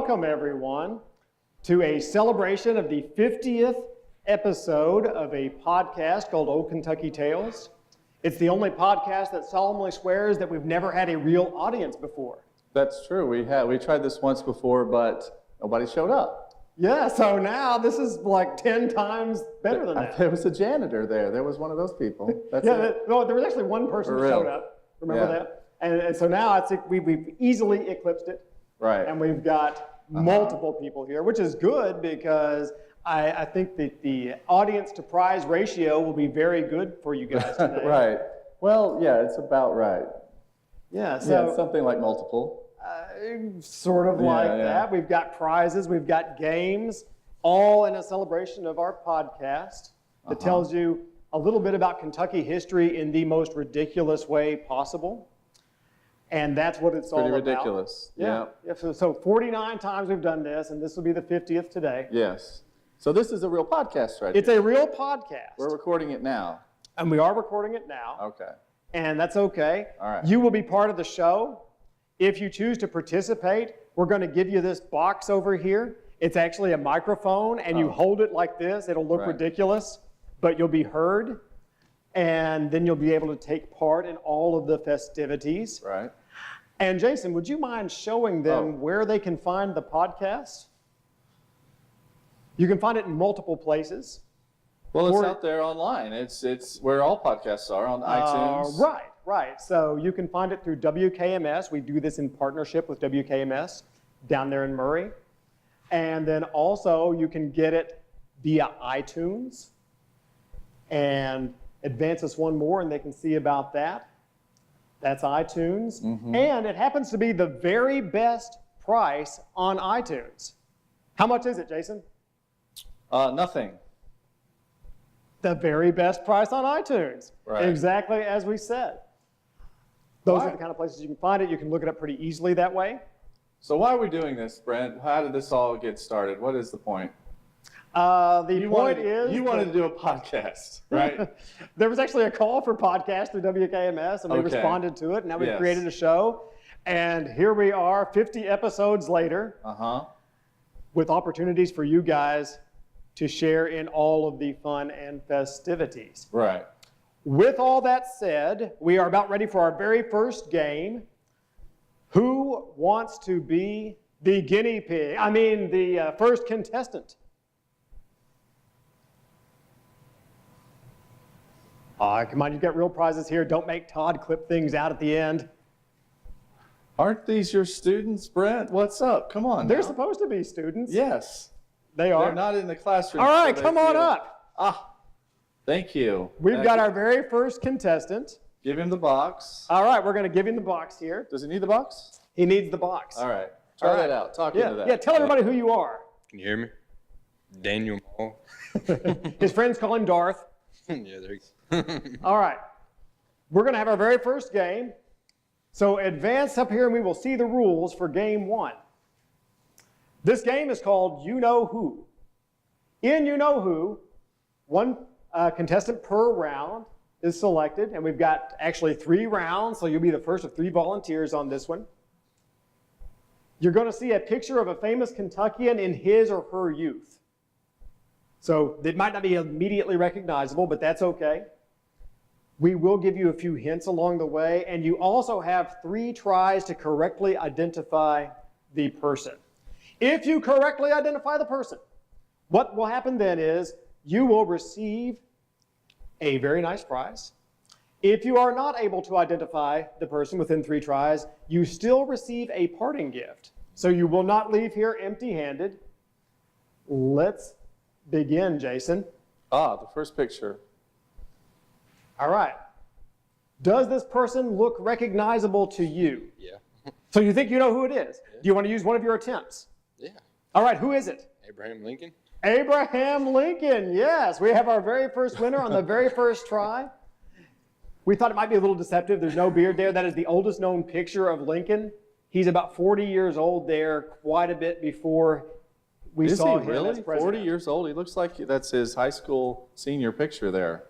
welcome everyone to a celebration of the 50th episode of a podcast called Old Kentucky Tales. It's the only podcast that solemnly swears that we've never had a real audience before. That's true. We tried this once before, but nobody showed up. Yeah, so now this is like 10 times better than that. There was a janitor there. There was one of those people. That's yeah, no, there was actually one person who showed up. Remember that? And so now it's we've easily eclipsed it. Right. And we've got multiple people here, which is good because I think that the audience to prize ratio will be very good for you guys today. Right. Well, yeah, it's about right. Yeah, so something like multiple. Sort of like that. We've got prizes, we've got games, all in a celebration of our podcast that tells you a little bit about Kentucky history in the most ridiculous way possible. And that's what it's all about. Pretty ridiculous. Yeah. So 49 times we've done this, and this will be the 50th today. Yes. So this is a real podcast, right? It's a real podcast. We're recording it now. And we are recording it now. Okay. And that's okay. All right. You will be part of the show. If you choose to participate, we're going to give you this box over here. It's actually a microphone, and you hold it like this. It'll look ridiculous, but you'll be heard. And then you'll be able to take part in all of the festivities. Right. And Jason, would you mind showing them where they can find the podcast? You can find it in multiple places. Well, it's out there online. It's where all podcasts are, on iTunes. Right. So you can find it through WKMS. We do this in partnership with WKMS down there in Murray. And then also you can get it via iTunes. And advance us one more and they can see about that. That's iTunes. And it happens to be the very best price on iTunes. How much is it, Jason? Nothing. The very best price on iTunes. Right. Exactly as we said. Those are the kind of places you can find it. You can look it up pretty easily that way. So why are we doing this, Brent? How did this all get started? What is the point? The point is... You wanted to do a podcast, right? There was actually a call for podcast through WKMS, and we responded to it, and now we've created a show. And here we are, 50 episodes later, with opportunities for you guys to share in all of the fun and festivities. Right. With all that said, we are about ready for our very first game. Who wants to be the guinea pig? I mean, the first contestant. Come on, you've got real prizes here. Don't make Todd clip things out at the end. Aren't these your students, Brent? What's up? Come on. They're supposed to be students. Yes. They are. They're not in the classroom. All right, come on up. Thank you. We've got our very first contestant. Give him the box. All right, we're going to give him the box here. Does he need the box? He needs the box. All right. Try that out. Talk into that. Yeah, tell everybody who you are. Can you hear me? Daniel Mall. His friends call him Darth. Yeah, there you go. All right. We're going to have our very first game. So advance up here and we will see the rules for game one. This game is called You Know Who. In You Know Who, one contestant per round is selected, and we've got actually 3 rounds, so you'll be the first of 3 volunteers on this one. You're going to see a picture of a famous Kentuckian in his or her youth. So it might not be immediately recognizable, but that's okay. We will give you a few hints along the way, and you also have 3 tries to correctly identify the person. If you correctly identify the person, what will happen then is you will receive a very nice prize. If you are not able to identify the person within 3 tries, you still receive a parting gift. So you will not leave here empty-handed. Let's begin, Jason. The first picture. All right. Does this person look recognizable to you? Yeah. So you think you know who it is? Yeah. Do you want to use one of your attempts? Yeah. All right, who is it? Abraham Lincoln. Abraham Lincoln, yes. We have our very first winner on the very first try. We thought it might be a little deceptive. There's no beard there. That is the oldest known picture of Lincoln. He's about 40 years old there, quite a bit before we saw him as president. Is he really 40 years old? He looks like that's his high school senior picture there.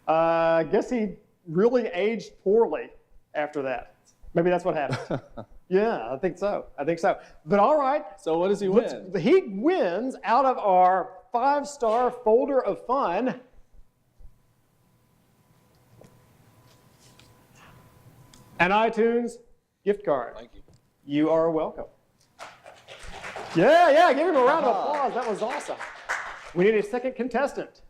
I guess he really aged poorly after that. Maybe that's what happened. Yeah, I think so. I think so. But all right. So what does he win? He wins out of our 5-star folder of fun an iTunes gift card. Thank you. You are welcome. Yeah, give him a round of applause. That was awesome. We need a second contestant.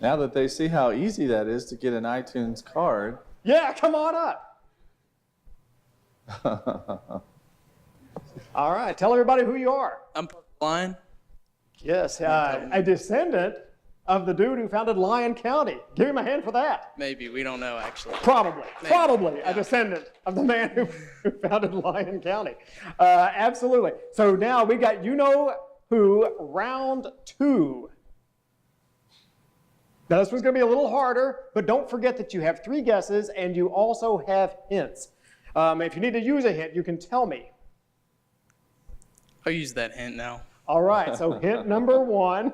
Now that they see how easy that is to get an iTunes card. Yeah, come on up. All right, tell everybody who you are. I'm Lion. Yes, a descendant of the dude who founded Lyon County. Give him a hand for that. Maybe, we don't know actually. Probably a descendant of the man who founded Lyon County. Absolutely. So now we got you know who, round 2. Now this one's going to be a little harder, but don't forget that you have 3 guesses and you also have hints. If you need to use a hint, you can tell me. I'll use that hint now. All right, so hint number 1.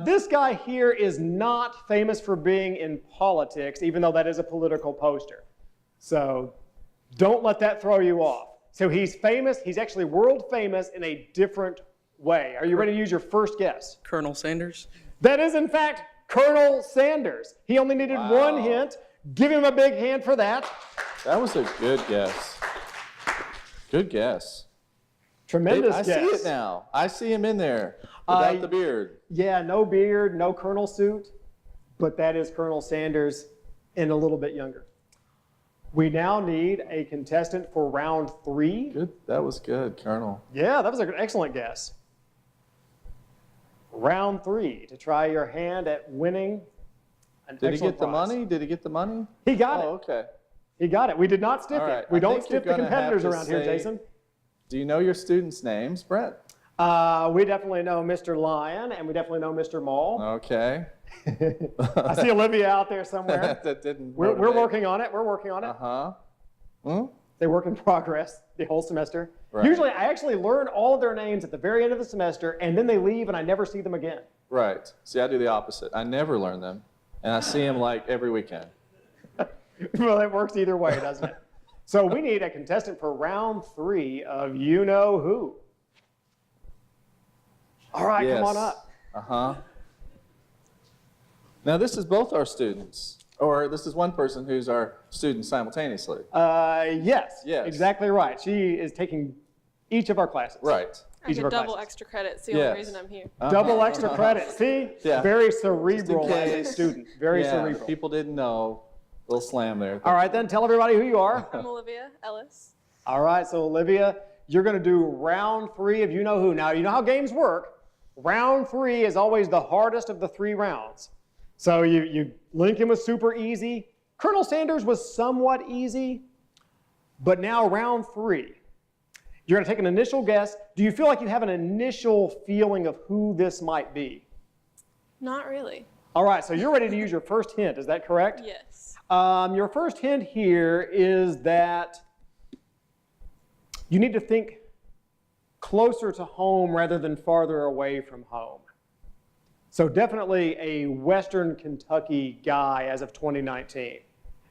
This guy here is not famous for being in politics, even though that is a political poster. So don't let that throw you off. So he's famous, he's actually world famous in a different way. Are you ready to use your first guess? Colonel Sanders. That is, in fact, Colonel Sanders. He only needed 1 hint. Give him a big hand for that. That was a good guess. Good guess. Tremendous I guess. see it now. I see him in there without the beard. Yeah, no beard, no colonel suit, but that is Colonel Sanders and a little bit younger. We now need a contestant for round 3. Good. That was good, Colonel. Yeah, that was an excellent guess. Round 3 to try your hand at winning an Did he excellent get the prize. money? Did he get the money? He got it. Oh, okay. He got it. We did not stiff All it. right, We I don't think stiff the you're gonna competitors have to around here, say- Jason. Do you know your students' names, Brent? We definitely know Mr. Lion, and we definitely know Mr. Mall. Okay. I see Olivia out there somewhere. That didn't. We're motivate. working on it. We're working on it. Hmm? They work in progress the whole semester. Right. Usually, I actually learn all of their names at the very end of the semester, and then they leave, and I never see them again. Right. See, I do the opposite. I never learn them, and I see them like every weekend. Well, it works either way, doesn't it? So we need a contestant for round 3 of You Know Who. All right, Yes. come on up. Uh-huh. Now, this is both our students, or this is one person who's our student simultaneously. Yes, Yes. exactly right. She is taking each of our classes. Right. I Each of get our double classes. extra credit. It's the Yes. only reason I'm here. Double extra credit. See? Yeah. Very cerebral as a case. student. Very Yeah, cerebral. people didn't know. Little slam there. All right, then tell everybody who you are. I'm Olivia Ellis. All right, so Olivia, you're going to do round 3 of You Know Who. Now, you know how games work. Round 3 is always the hardest of the 3 rounds. So you Lincoln was super easy. Colonel Sanders was somewhat easy. But now round 3, you're going to take an initial guess. Do you feel like you have an initial feeling of who this might be? Not really. All right, so you're ready to use your first hint. Is that correct? Yes. Your first hint here is that you need to think closer to home rather than farther away from home. So definitely a Western Kentucky guy as of 2019.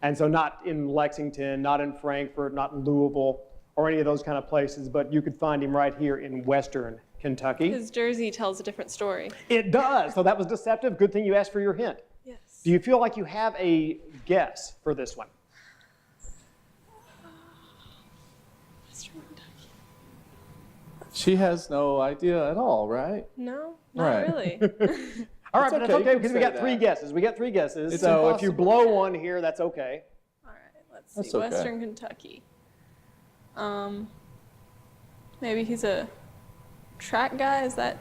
And so not in Lexington, not in Frankfort, not in Louisville, or any of those kind of places, but you could find him right here in Western Kentucky. His jersey tells a different story. It does, so that was deceptive. Good thing you asked for your hint. Yes. Do you feel like you have a guess for this one? Western Kentucky. She has no idea at all, right? No, not Right. really. All right, That's but that's okay, you okay can because we say got 3 that. guesses. We got 3 guesses. It's So if you impossible. blow one here, that's okay. All right, let's That's see. okay. Western Kentucky. Maybe he's a track guy. Is that?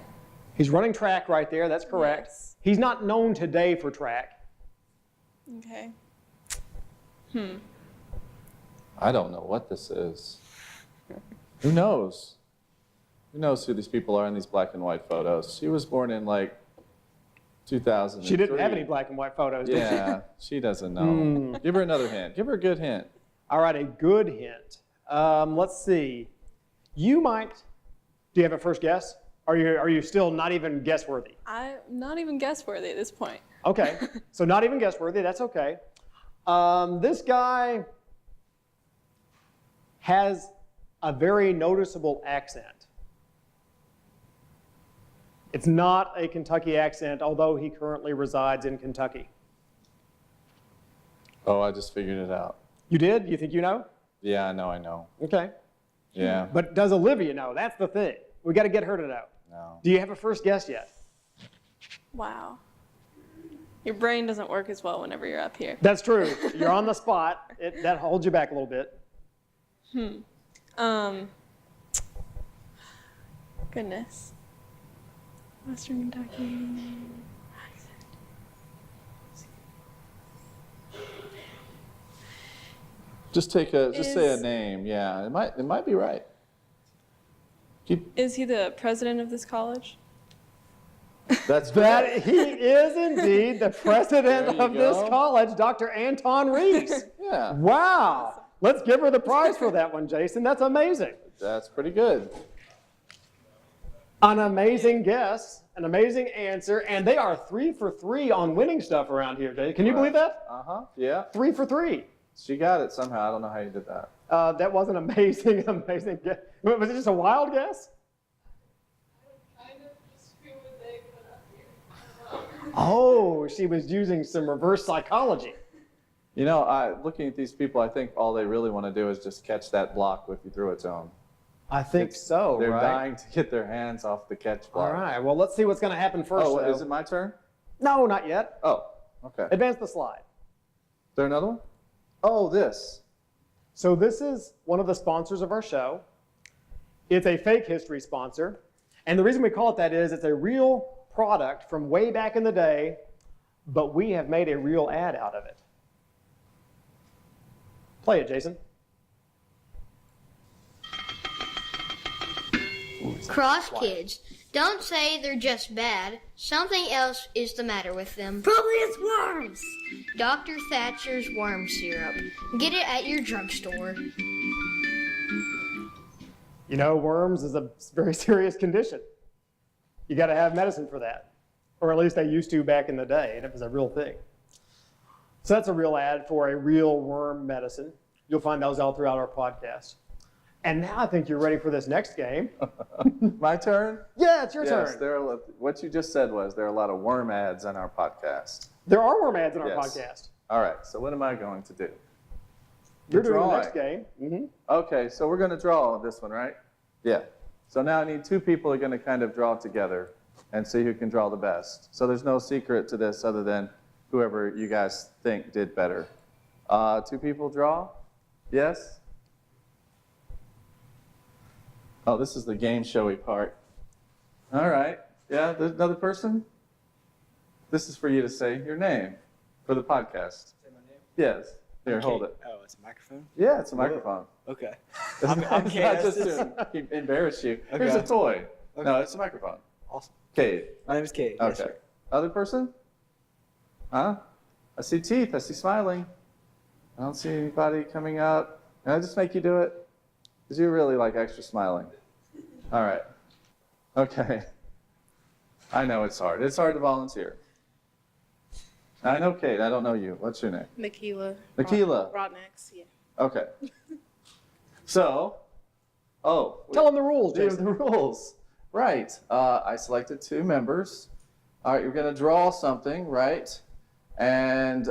He's running track right there. That's correct. Yes. He's not known today for track. Okay. I don't know what this is. Who knows? Who knows who these people are in these black and white photos? She was born in like 2003. She didn't have any black and white photos, did she? Yeah, she doesn't know. Give her another hint. Give her a good hint. All right, a good hint. Let's see. You might. Do you have a first guess? Are you still not even guess worthy? I'm not even guess worthy at this point. Okay, so not even guess worthy. That's okay. This guy has a very noticeable accent. It's not a Kentucky accent, although he currently resides in Kentucky. Oh, I just figured it out. You did? You think you know? Yeah, I know. Okay. Yeah. But does Olivia know? That's the thing. We got to get her to know. No. Do you have a first guess yet? Wow. Your brain doesn't work as well whenever you're up here. That's true. You're on the spot. That holds you back a little bit. Goodness. Western Kentucky. Just say a Is- name. Yeah, it might be right. Is he the president of this college? That's That he is indeed the president There you of this go. college, Dr. Anton Reese. Yeah, Wow. Let's give her the prize for that one, Jason. That's amazing. that's pretty good. An amazing guess, an amazing answer, and they are 3 for 3 on winning stuff around here, Jason. Can you believe that? Yeah. 3 for 3. She got it somehow. I don't know how you did that. That was an amazing, amazing guess. Was it just a wild guess? Oh, she was using some reverse psychology. You know, looking at these people, I think all they really want to do is just catch that block if you threw it to them. I think so, They're right? dying to get their hands off the catch block. All right, well, let's see what's going to happen first. Oh, though. is it my turn? No, not yet. Oh, okay. Is Advance the slide. there another one? Oh, this. So this is one of the sponsors of our show. It's a fake history sponsor. And the reason we call it that is it's a real product from way back in the day, but we have made a real ad out of it. Play it, Jason. Cross kids. Don't say they're just bad. Something else is the matter with them. Probably it's worms. Dr. Thatcher's worm syrup. Get it at your drugstore. You know, worms is a very serious condition. You got to have medicine for that. Or at least they used to back in the day, and it was a real thing. So that's a real ad for a real worm medicine. You'll find those all throughout our podcast. And now I think you're ready for this next game. My turn? Yeah, it's your Yes, turn. what you just said was there are a lot of worm ads on our podcast. There are worm ads in our Yes. podcast. All right, so what am I going to do? You're doing the drawing. next game. Mm-hmm. Okay, so we're going to draw this one, right? Yeah. So now I need 2 people who are going to kind of draw together and see who can draw the best. So there's no secret to this other than whoever you guys think did better. 2 people draw? Yes? Oh, this is the game showy part. All right. Yeah, there's another person? This is for you to say your name for the podcast. Say my name? Yes. Here, hold it. Oh, it's a microphone? Yeah, it's a microphone. Okay. It's I'm not Kate just Estes. to embarrass you. Here's a Okay. toy. Okay. No, it's a microphone. Awesome. Kate. My name is Kate. Yes, Okay. sir. Other person? Huh? I see teeth. I see smiling. I don't see anybody coming up. Can I just make you do it? Because you really like extra smiling. All right. Okay. I know it's hard. It's hard to volunteer. I know Kate. I don't know you. What's your name? Makila. Makila. Rodnex, yeah. Okay. So, Tell them the rules, These are Jason. the rules. Right. I selected 2 members. All right, you're going to draw something, right? And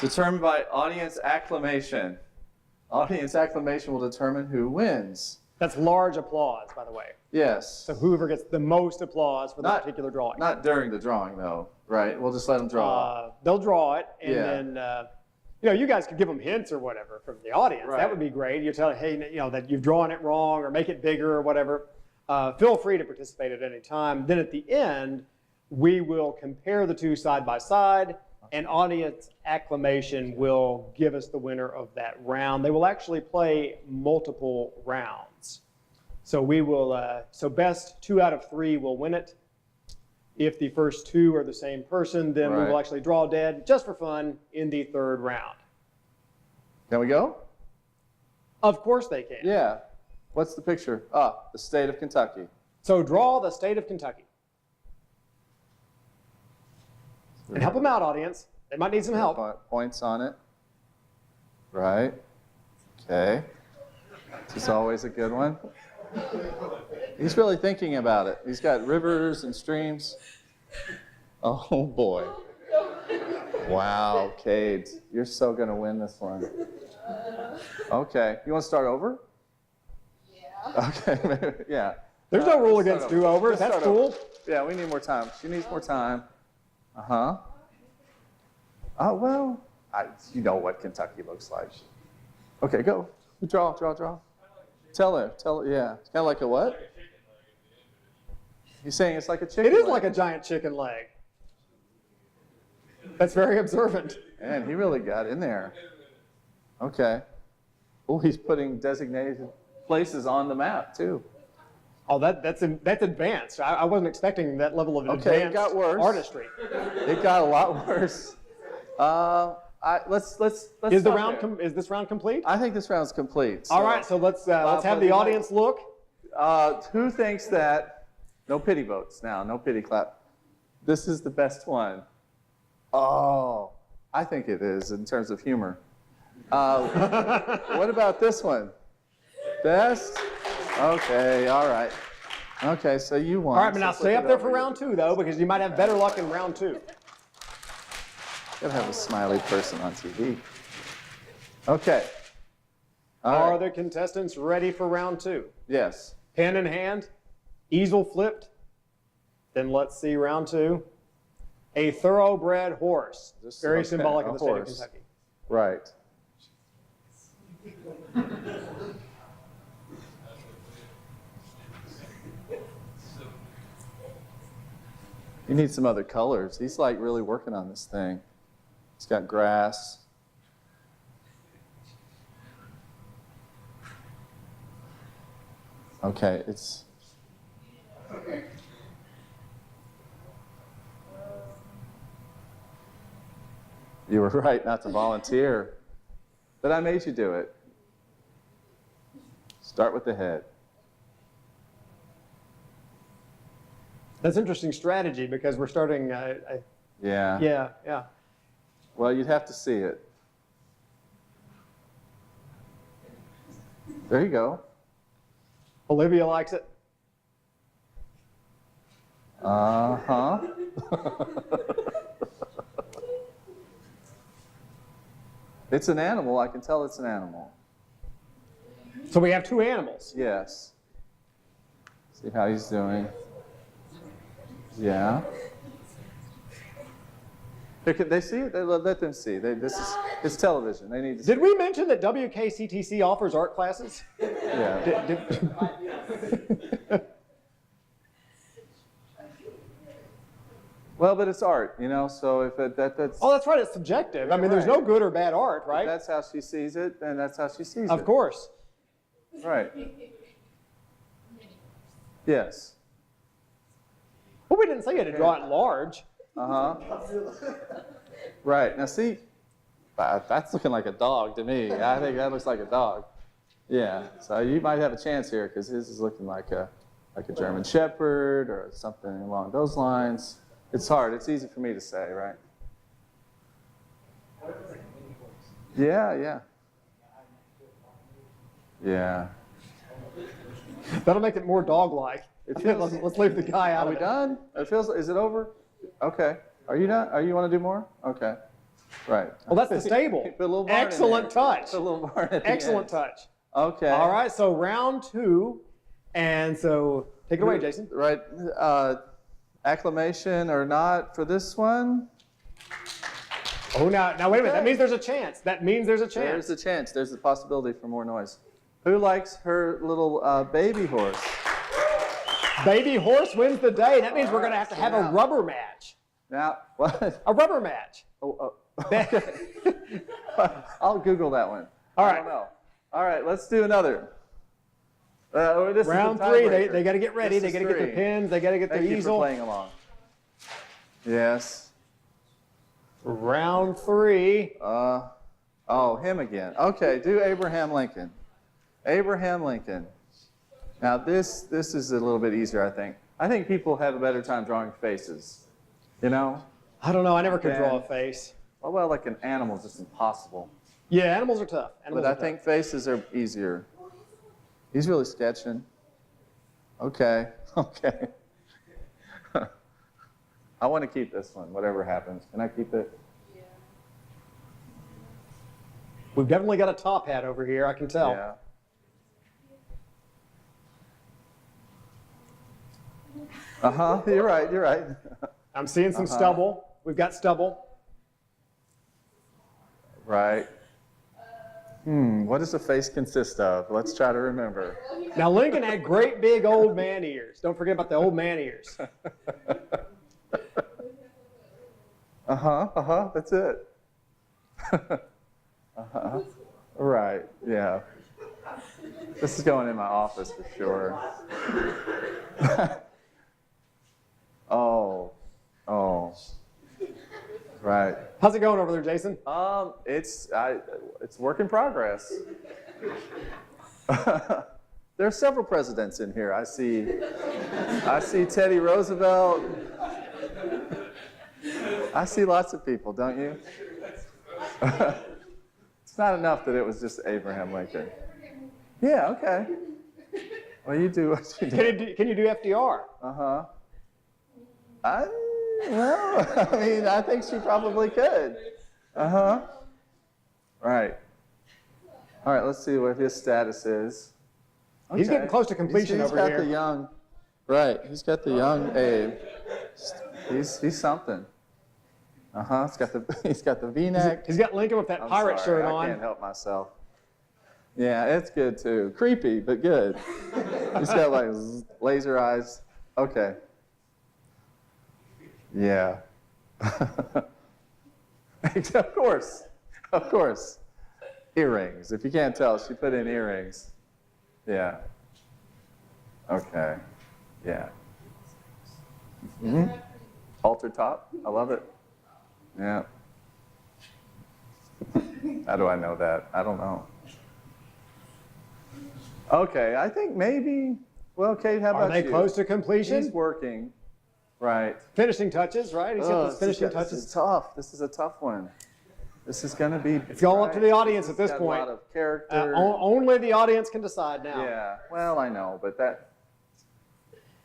determined by audience acclamation. Audience acclamation will determine who wins. That's large applause, by the way. Yes. So whoever gets the most applause for the Not- particular drawing. Not during the drawing, though, right? We'll just let them draw. They'll draw it, and Yeah. then you guys could give them hints or whatever from the audience. Right. That would be great. You tell, hey, that you've drawn it wrong, or make it bigger, or whatever. Feel free to participate at any time. Then at the end, we will compare the 2 side by side, and audience acclamation will give us the winner of that round. They will actually play multiple rounds. So we will. So best 2 out of 3 will win it. If the first 2 are the same person, then we will Right. actually draw dead, just for fun, in the 3rd round. Can we go? Of course they can. Yeah. What's the picture? The state of Kentucky. So draw the state of Kentucky. And help them out, audience. They might need some help. Points on it. Right. Okay. This is always a good one. He's really thinking about it. He's got rivers and streams. Oh boy. Wow, Cade, you're so gonna win this one. Okay, you want to start over? Yeah. Okay, yeah. There's no rule Let's against start over. do-overs. Let's That's start over. cool. Yeah, we need more time. She needs more time. Uh-huh. Oh, well, you know what Kentucky looks like. Okay, go. Draw. Tell her, yeah. It's kind of like a what? He's saying it's like a chicken It is leg. like a giant chicken leg. That's very observant. Man, he really got in there. Okay. Oh, he's putting designated places on the map, too. Oh, that's advanced. I wasn't expecting that level of Okay, it advanced got worse. artistry. It got a lot worse. Let's Is stop the round there. is this round complete? I think this round's complete. All right, so let's have the audience look. Who thinks that, no pity votes now, no pity clap. This is the best one. Oh, I think it is in terms of humor. What about this one? Best? Okay, all right. Okay, so you won. All right, but now So stay flip up it there over. for round 2, though, because you might have better luck in round 2. Gotta have a smiley person on TV. Okay. All Are right. the contestants ready for round 2? Yes. Pen in hand, easel flipped. Then let's see round 2. A thoroughbred horse. Just Very okay, symbolic a of the state of horse. Kentucky. Right. You need some other colors. He's like really working on this thing. He's got grass. Okay, it's. You were right not to volunteer, but I made you do it. Start with the head. That's interesting strategy because we're starting. Yeah. Yeah. Well, you'd have to see it. There you go. Olivia likes it. Uh-huh. It's an animal. I can tell it's an animal. So we have 2 animals. Yes. See how he's doing. Yeah. They see it? Let them see. It's television. They need to see. Did we mention that WKCTC offers art classes? Yeah. Well, but it's art, you know, so if that's... Oh, that's right. It's subjective. I mean, there's no good or bad art, right? That's how she sees it, then that's how she sees it. Of course. Right. Yes. Well, we didn't say you had to draw it large. Uh-huh. Right. Now, see, that's looking like a dog to me. I think that looks like a dog. Yeah. So you might have a chance here because his is looking like a German Shepherd or something along those lines. It's hard. It's easy for me to say, right? Yeah. Yeah. That'll make it more dog-like. It feels- Let's leave the guy out Are of we it. done? Is it over? Okay. Are you done? You want to do more? Okay. Right. Well, that's the stable. Put a little barn in Excellent there. touch. Put a little barn at the Excellent end. touch. Okay. All right, so round 2. And so take it away, Jason. Right. Acclamation or not for this one? Oh, now wait a minute. That means there's a chance. There's a chance. There's a possibility for more noise. Who likes her little baby horse? Baby horse wins the day. That means we're going to have a rubber match. Now, what? A rubber match. Oh, okay. I'll Google that one. All I right. don't know. All right, let's do another. This Round is the 3. tiebreaker. They got to get ready. This They is got to get their 3. pins. They got to get their Thank you for easel. playing along. Yes. Round 3. Oh, him again. Okay, do Abraham Lincoln. Abraham Lincoln. Now this is a little bit easier, I think. I think people have a better time drawing faces. You know? I don't know. I never could draw a Yeah. face. Well, like an animal is just impossible. Yeah, animals are tough. Animals But I are think faces are easier. He's really sketching. Okay, okay. I want to keep this one, whatever happens. Can I keep it? tough. We've definitely got a top hat over here, I can tell. Yeah. You're right, you're right. I'm seeing some stubble. We've got stubble. Right. What does a face consist of? Let's try to remember. Now, Lincoln had great big old man ears. Don't forget about the old man ears. That's it. Right, yeah. This is going in my office for sure. Oh. Right. How's it going over there, Jason? It's work in progress. There are several presidents in here. I see Teddy Roosevelt. I see lots of people, don't you? It's not enough that it was just Abraham Lincoln. Yeah, okay. Well, you do what you do. Can you do FDR? I mean, I think she probably could. Right. All right, let's see what his status is. Okay. He's getting close to completion over He's here. got the young, right, he's got the young Abe. He's something. He's got the V-neck. He's got Lincoln with that I'm pirate sorry, shirt on. I can't help myself. Yeah, it's good too. Creepy, but good. He's got like laser eyes. Okay. Yeah. Of course. Earrings. If you can't tell, she put in earrings. Yeah. Okay. Yeah. Halter top. I love it. Yeah. How do I know that? I don't know. Okay, I think maybe. Well, Kate, how about you? Are they close to completion? He's working. Right. Finishing touches, right? He's got the finishing touches. This is tough. This is a tough one. This is going to be. It's all up to the audience at this got point. A lot of character. Only the audience can decide now. Yeah. Well, I know, but that.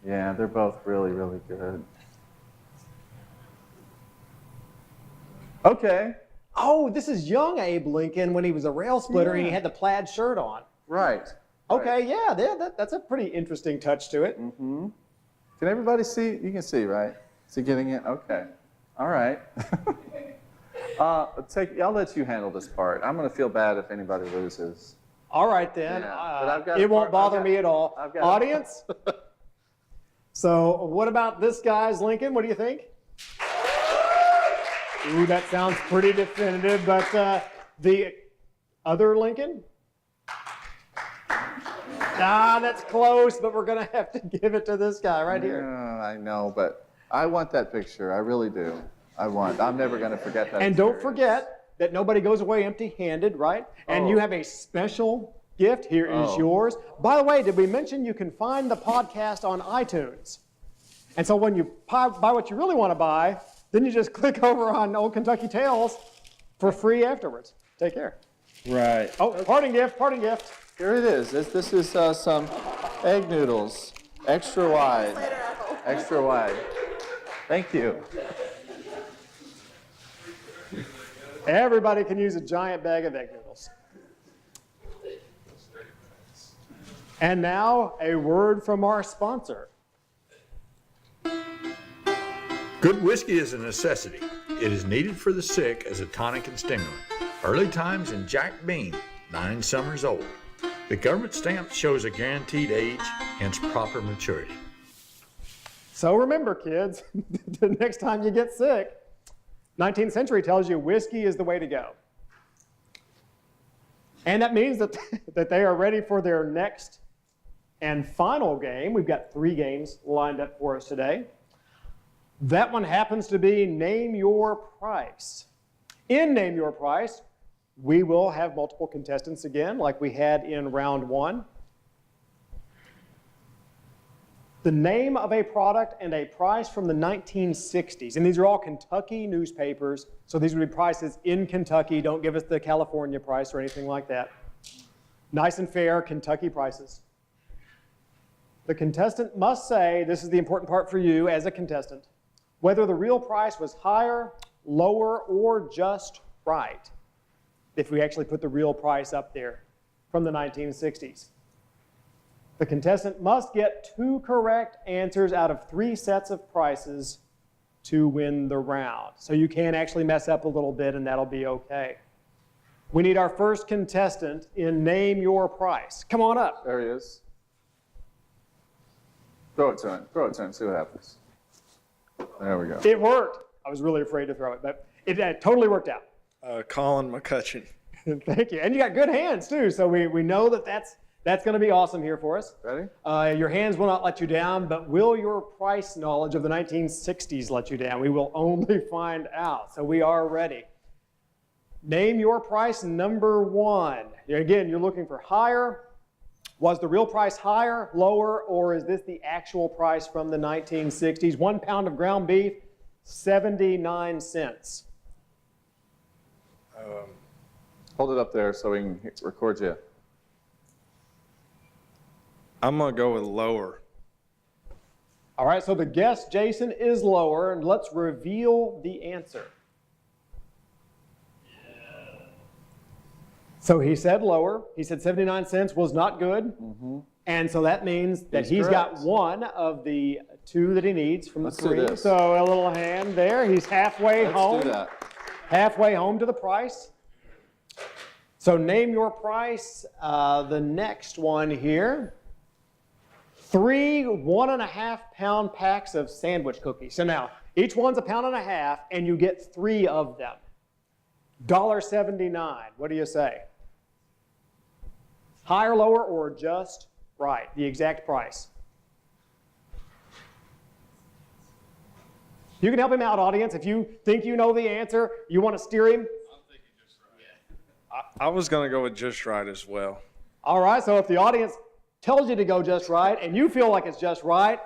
Yeah, they're both really, really good. Okay. Oh, this is young Abe Lincoln when he was a rail splitter and he Yeah. had the plaid shirt on. Right. Okay, yeah, that's a pretty interesting touch to it. Can everybody see? You can see, right? Is he getting it? Okay. All right. I'll let you handle this part. I'm going to feel bad if anybody loses. All right then. Yeah, but I've got it won't bother me at all. I've got Audience? So what about this guy's Lincoln? What do you think? Ooh, that sounds pretty definitive, but the other Lincoln? That's close, but we're going to have to give it to this guy right here. I know, but I want that picture. I really do. I'm never going to forget that. And don't experience. forget that nobody goes away empty-handed, right? And you have a special gift. Here is yours. By the way, did we mention you can find the podcast on iTunes? And so when you buy what you really want to buy, then you just click over on Old Kentucky Tales for free afterwards. Take care. Right. Oh, parting gift. Here it is. This is some egg noodles. Extra wide. Extra wide. Thank you. Everybody can use a giant bag of egg noodles. And now, a word from our sponsor. Good whiskey is a necessity. It is needed for the sick as a tonic and stimulant. Early times in Jack Bean, 9 summers old. The government stamp shows a guaranteed age, hence proper maturity. So remember, kids, the next time you get sick, 19th century tells you whiskey is the way to go. And that means that they are ready for their next and final game. We've got 3 games lined up for us today. That one happens to be Name Your Price. In Name Your Price, we will have multiple contestants again, like we had in round 1. the name of a product and a price from the 1960s. And these are all Kentucky newspapers, so these would be prices in Kentucky. Don't give us the California price or anything like that. Nice and fair Kentucky prices. The contestant must say, this is the important part for you as a contestant, whether the real price was higher, lower, or just right, if we actually put the real price up there from the 1960s. The contestant must get 2 correct answers out of 3 sets of prices to win the round. So you can actually mess up a little bit, and that'll be okay. We need our first contestant in Name Your Price. Come on up. There he is. Throw it to him. Throw it to him. See what happens. There we go. It worked. I was really afraid to throw it, but it totally worked out. Colin McCutcheon. Thank you. And you got good hands, too, so we know that that's going to be awesome here for us. Ready? Your hands will not let you down, but will your price knowledge of the 1960s let you down? We will only find out. So we are ready. Name your price number 1. Again, you're looking for higher. Was the real price higher, lower, or is this the actual price from the 1960s? 1 pound of ground beef, 79 cents. Hold it up there so we can record you. I'm going to go with lower. All right, so the guess, Jason, is lower, and let's reveal the answer. So he said lower. He said 79 cents was not good. And so that means that he's got correct. 1 of the 2 that he needs from the Let's do 3. this. So a little hand there. He's halfway home. Let's do that. Halfway home to the price. So name your price. The next one here. 3 1.5 pound packs of sandwich cookies. So now, each one's 1.5 pounds, and you get 3 of them. $1.79. What do you say? Higher, lower, or just right? The exact price. You can help him out, audience. If you think you know the answer, you want to steer him. I was going to go with just right as well. All right, so if the audience tells you to go just right and you feel like it's just right,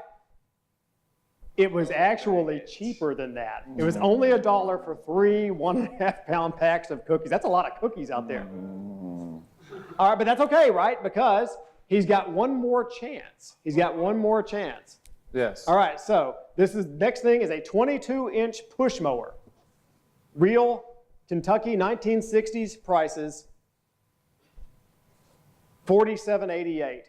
it was actually cheaper than that. It was only $1 for 3 1.5 pound packs of cookies. That's a lot of cookies out there. All right, but that's okay, right? Because he's got 1 more chance. He's got 1 more chance. Yes. All right, so next thing is a 22-inch push mower. Real Kentucky 1960s prices, $47.88.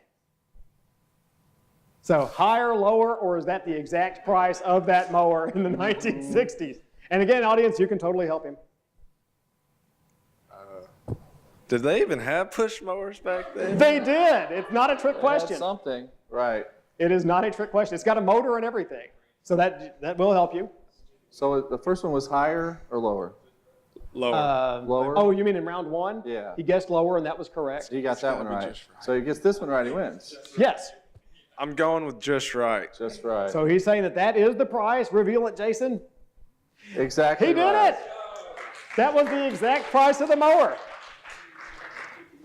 So higher, lower, or is that the exact price of that mower in the 1960s? And again, audience, you can totally help him. Did they even have push mowers back then? They did. It's not a trick That's question. something. Right. It is not a trick question. It's got a motor and everything. So that will help you. So the first one was higher or lower? Lower. Lower? Oh, you mean in round 1? Yeah. He guessed lower, and that was correct. He got that one right. So he gets this one right, he wins. Yes. I'm going with just right. Just right. So he's saying that is the price. Reveal it, Jason. Exactly. He did right. it. That was the exact price of the mower.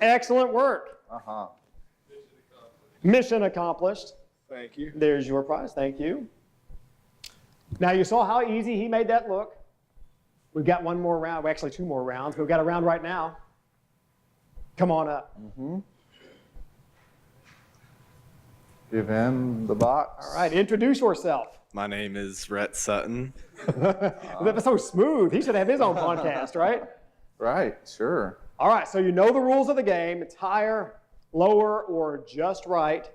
Excellent work. Uh-huh. Mission accomplished. Thank you. There's your prize. Thank you. Now you saw how easy he made that look. We've got 1 more round. Well, actually 2 more rounds. We've got a round right now. Come on up. Give him the box. All right, introduce yourself. My name is Rhett Sutton. That's so smooth. He should have his own podcast, right? Right, sure. All right, so you know the rules of the game. It's higher, lower, or just right.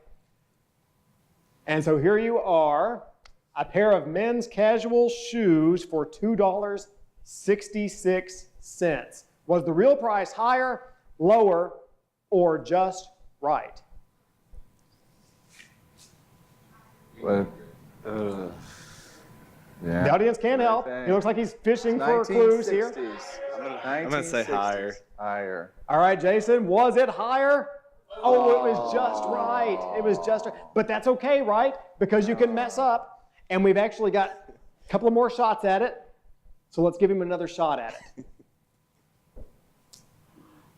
And so here you are, a pair of men's casual shoes for $2.66. Was the real price higher, lower, or just right? But, yeah. The audience can help. He looks like he's fishing for clues here. 1960s. I'm gonna say higher. Higher. All right, Jason, was it higher? Oh, it was just right. It was just right. But that's okay, right? Because you can mess up, and we've actually got a couple of more shots at it. So let's give him another shot at it.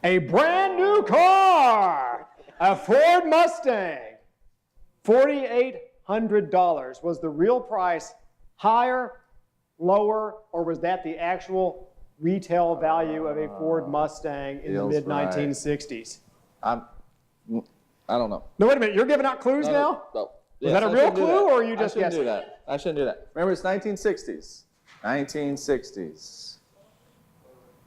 A brand new car, a Ford Mustang, Was the real price higher, lower, or was that the actual retail value of a Ford Mustang in the feels mid-1960s? I don't know. No, wait a minute. You're giving out clues now? No. Was that a real clue, or are you just guessing? I shouldn't do that. Remember, it's 1960s. 1960s.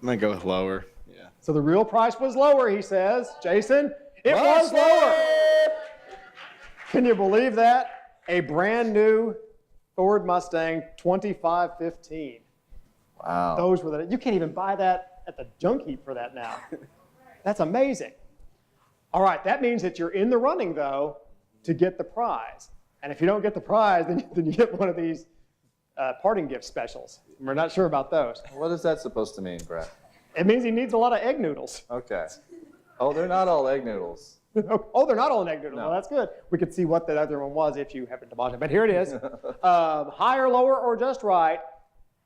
I'm gonna go with lower. Yeah. So the real price was lower, he says. Jason, it was lower. Can you believe that? A brand new Ford Mustang 2515. Wow. Those were you can't even buy that at the junk heap for that now. That's amazing. All right, that means that you're in the running, though, to get the prize. And if you don't get the prize, then you get one of these parting gift specials. We're not sure about those. What is that supposed to mean, Brett? It means he needs a lot of egg noodles. Okay. Oh, they're not all egg noodles. Oh, they're not all egg noodles. No. Well, that's good. We could see what the other one was if you happen to watch it. But here it is. Higher, lower, or just right.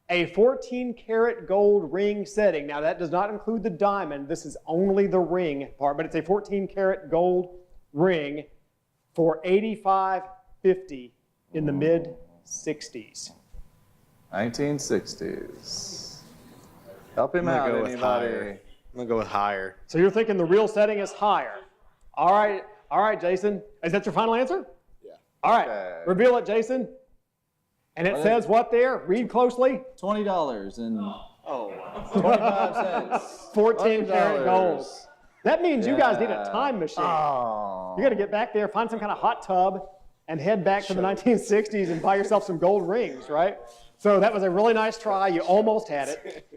A 14-karat gold ring setting. Now, that does not include the diamond. This is only the ring part. But it's a 14-karat gold ring for $85.50 in the mid-60s. 1960s. Help him I'm out, gonna go with anybody. higher. I'm gonna go with higher. So you're thinking the real setting is higher. All right, Jason. Is that your final answer? Yeah. All right, Okay. reveal it, Jason. And it says what there? Read closely. $20 and 25 cents. 14-karat gold. That means you guys need a Yeah. time machine. Oh. You got to get back there, find some kind of hot tub, and head back to the 1960s and buy yourself some gold rings, right? So that was a really nice try. You almost had it.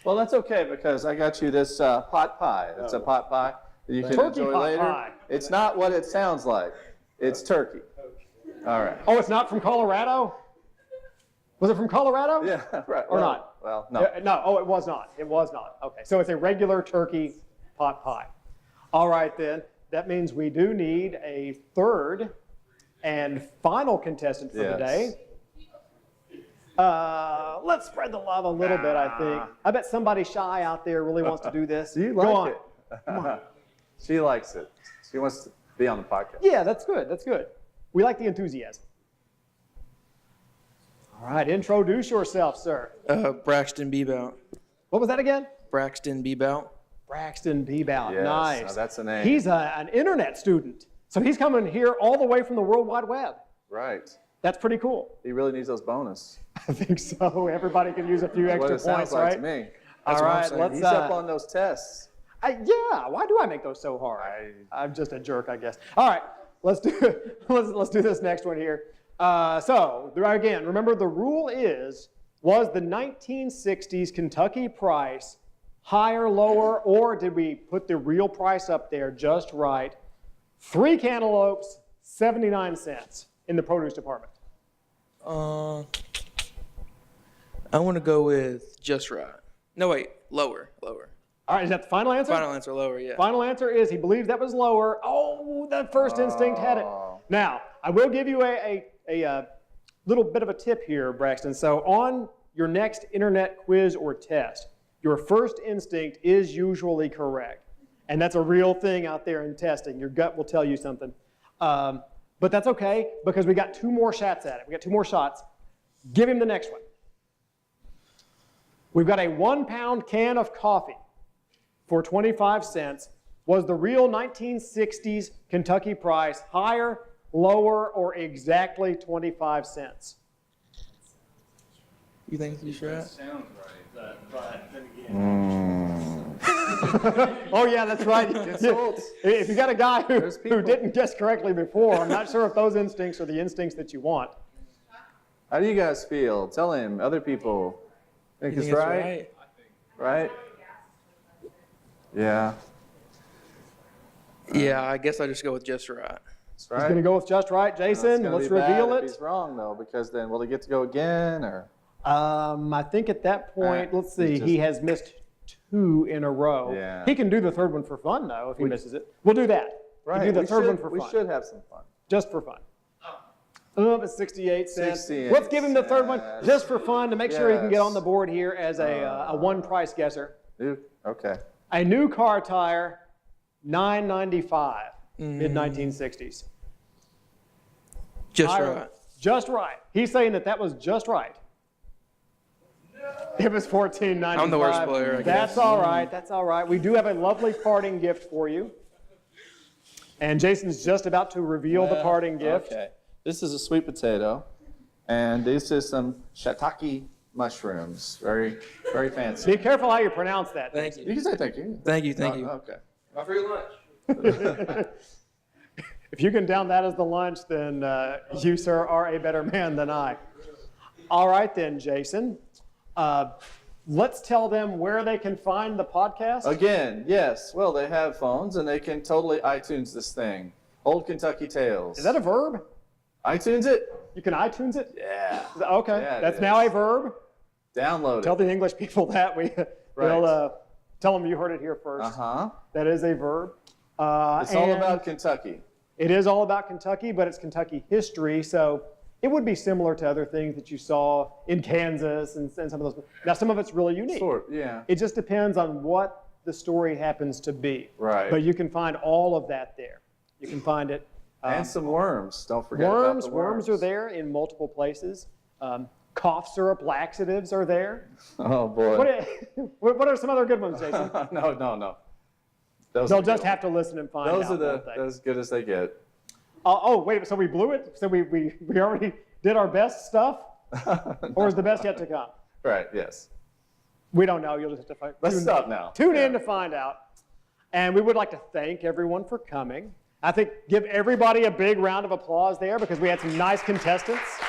Well, that's okay because I got you this pot pie. It's a pot pie that you can Turkey enjoy pot later. pie. It's not what it sounds like. It's turkey. All right. Oh, it's not from Colorado? Was it from Colorado? Yeah, right. Or not? Well, no. No, oh, it was not. It was not. Okay, so it's a regular turkey pot pie. All right, then. That means we do need a third and final contestant for the day. Let's spread the love a little bit, I think. I bet somebody shy out there really wants to do this. Do you Go like on. it? Come on. She likes it. She wants to be on the podcast. Yeah, that's good. That's good. We like the enthusiasm. All right, introduce yourself, sir. Braxton Bebout. What was that again? Braxton Bebout. Braxton Bebout. Yes, Nice. now that's a name. He's an internet student. So he's coming here all the way from the World Wide Web. Right. That's pretty cool. He really needs those bonus. I think so. Everybody could use a few What extra it sounds points, like right? to me. All right, let's. He's up on those tests. Yeah, why do I make those so hard? I'm just a jerk, I guess. All right, let's do this next one here. So again, remember the rule was the 1960s Kentucky price higher, lower, or did we put the real price up there just right? 3 cantaloupes, 79 cents in the produce department. I want to go with just right. No, wait, lower. All right, is that the final answer? Final answer, lower, yeah. Final answer is he believes that was lower. Oh, that first instinct had it. Now, I will give you a little bit of a tip here, Braxton. So on your next internet quiz or test, your first instinct is usually correct. And that's a real thing out there in testing. Your gut will tell you something. But that's okay because we got 2 more shots at it. We got 2 more shots. Give him the next one. We've got a 1-pound can of coffee for 25 cents. Was the real 1960s Kentucky price higher, lower, or exactly 25 cents? You think he's right? Sounds right, but then again. Oh yeah, that's right. If you got a guy who didn't guess correctly before, I'm not sure if those instincts are the instincts that you want. How do you guys feel? Tell him. Other people think it's right. Right? Yeah. Yeah, I guess I just go with just right. That's right. He's going to go with just right. Jason, let's reveal it. If he's wrong though, because then will he get to go again or? I think at that point, let's see, he has missed 2 in a row. Yeah. He can do the third one for fun though if he misses it. We'll do that. Right. We'll do the third one for fun. We should have some fun. Just for fun. It's 68 cents. 68 Let's give him the third one just for fun to make sure he can get Yes. on the board here as a one price guesser. Okay. A new car tire, $9.95, mid-1960s. Just Higher. right. Just right. He's saying that was just right. It was $14.95. I'm the worst player, I guess. That's all right. That's all right. We do have a lovely parting gift for you. And Jason's just about to reveal the parting gift. Okay. This is a sweet potato, and this is some shiitake mushrooms. Very, very fancy. Be careful how you pronounce that. Thank You you. can say thank you. Thank you. Thank you. Okay. My free lunch. If you can down that as the lunch, then you, sir, are a better man than I. All right then, Jason. Let's tell them where they can find the podcast. Again, yes. Well, they have phones, and they can totally iTunes this thing. Old Kentucky Tales. Is that a verb? iTunes it? You can iTunes it? Yeah. Okay, Yeah, it that's is. now a verb. Download Tell it. the English people that. We'll tell them you heard it here first. Uh-huh. That is a verb. It's all and about Kentucky. It is all about Kentucky, but it's Kentucky history, so it would be similar to other things that you saw in Kansas and some of those. Now, some of it's really unique. Yeah. It just depends on what the story happens to be. Right. But you can find all of that there. You can find it. And some worms. Don't forget about Worms. the worms. Worms are there in multiple places. Cough syrup laxatives are there. Oh, boy. What are some other good ones, Jason? No. Those They'll are just good. have to listen and find Those out. are won't they? as good as they get. Oh, wait, so we blew it? So we already did our best stuff? Or is the best yet to come? Right, yes. We don't know. You'll just have to find. Let's stop now. Tune in to find out. And we would like to thank everyone for coming. I think give everybody a big round of applause there because we had some nice contestants.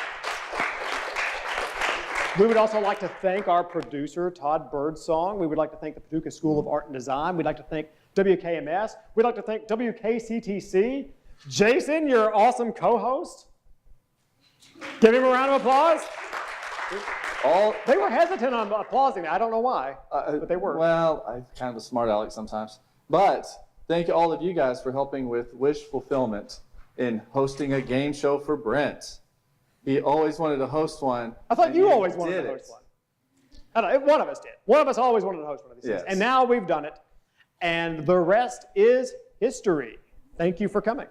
We would also like to thank our producer, Todd Birdsong. We would like to thank the Paducah School of Art and Design. We'd like to thank WKMS. We'd like to thank WKCTC. Jason, your awesome co-host. Give him a round of applause. They were hesitant on applauding me. I don't know why, but they were. Well, I'm kind of a smart aleck sometimes. But thank all of you guys for helping with wish fulfillment in hosting a game show for Brent. He always wanted to host one. I thought and you always wanted to did host one. I don't know, one of us did. One of us always wanted to host one of these Yes. things. And now we've done it. And the rest is history. Thank you for coming.